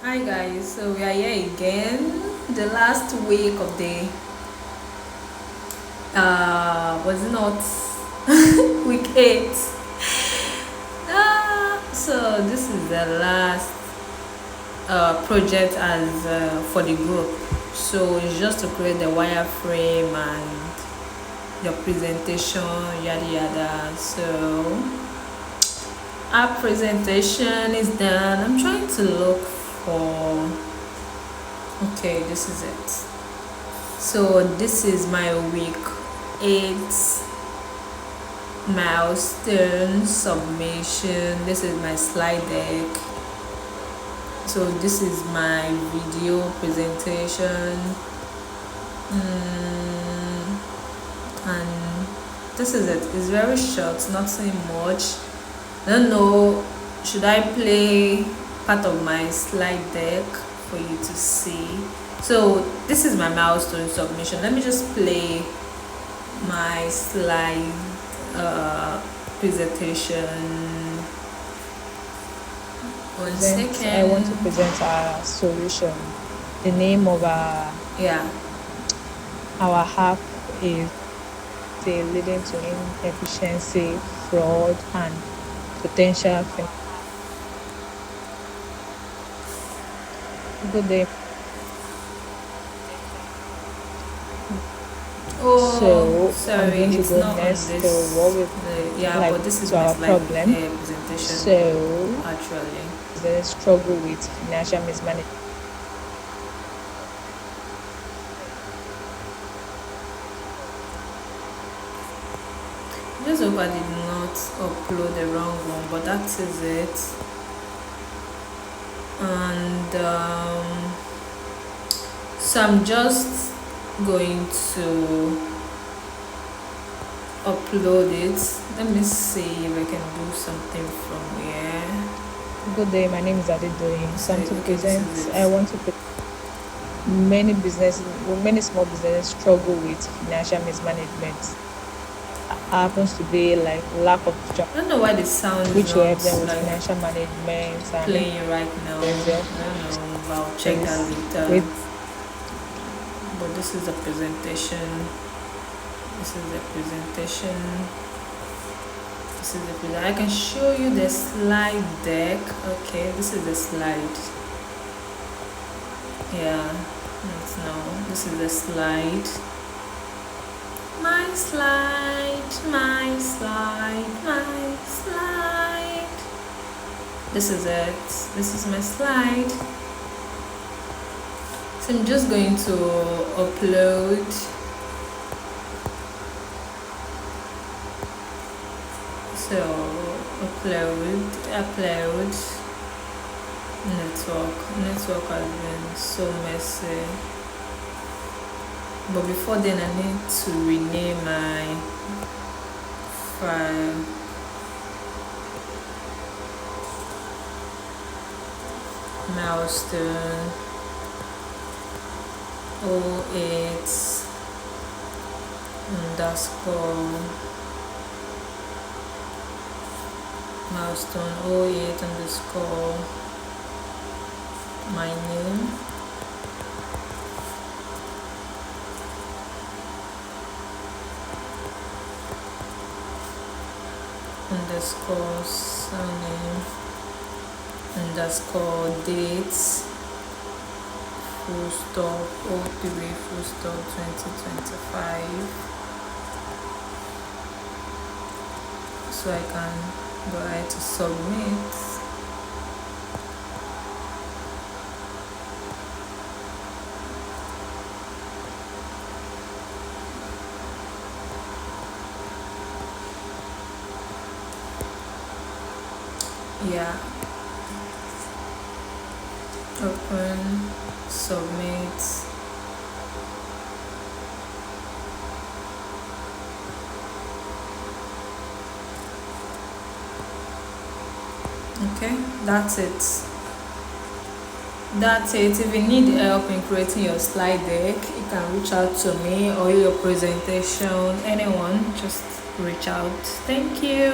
Hi guys, so we are here again. The last week of the was it not week 8. So this is the last project as for the group. So it's just to create the wireframe and your presentation, yada yada. So our presentation is done. I'm trying to look for, okay, this is it. So this is my week 8 milestone submission. This is my slide deck. So this is my video presentation, and this is it. It's very short, nothing much. I don't know, should I play part of my slide deck for you to see? So this is my milestone submission. Let me just play my slide presentation. One second. I want to present our solution. The name of our app is leading to inefficiency, fraud, and potential. Good day. Oh, so sorry, I'm going to it's go not next on to this. what we But this is to my our slide problem. presentation. So Actually, the struggle with financial mismanagement. just hope I did not upload the wrong one, but that is it. And so I'm just going to upload it. Let me see if I can do something from here. Good day, my name is Adedoyin. So I'm to Okay, present. I want to many small businesses struggle with financial mismanagement. Happens to be like lack of I don't know why the sound is which will help not them with like financial management and playing right now. I don't know, but I'll check that later. But this is the presentation. This is the presentation. This is the presentation. I can show you the slide deck. Okay, this is the slide. Yeah, let's know. This is the slide. My slide, my slide, my slide. This is it. This is my slide. So I'm just going to upload. So upload. Network has been so messy. But before then, I need to rename my file. Milestone 08 underscore milestone 08 underscore my name underscore surname underscore dates full stop 03 full stop 2025, so I can go ahead to submit. Yeah, open, submit. Okay, that's it. If you need help in creating your slide deck, you can reach out to me, or your presentation, anyone, just reach out. Thank you.